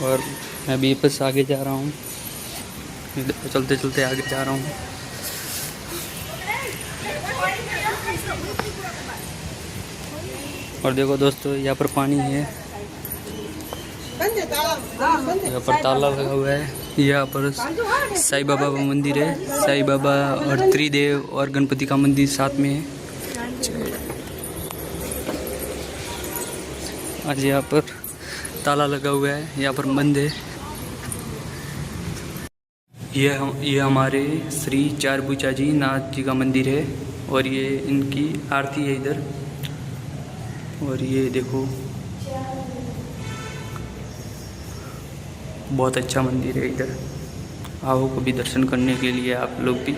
और मैं भी बस आगे जा रहा हूँ, चलते चलते आगे जा रहा हूँ। और देखो दोस्तों, यहाँ पर पानी है, यहाँ पर ताला लगा हुआ है। यहाँ पर साईं बाबा का मंदिर है, साईं बाबा और त्रिदेव और गणपति का मंदिर साथ में है। आज यहाँ पर ताला लगा हुआ है, यहाँ पर बंद है। ये हमारे श्री चारभुजा जी नाथ जी का मंदिर है और ये इनकी आरती है इधर। और ये देखो, बहुत अच्छा मंदिर है इधर। आओ कभी दर्शन करने के लिए आप लोग भी।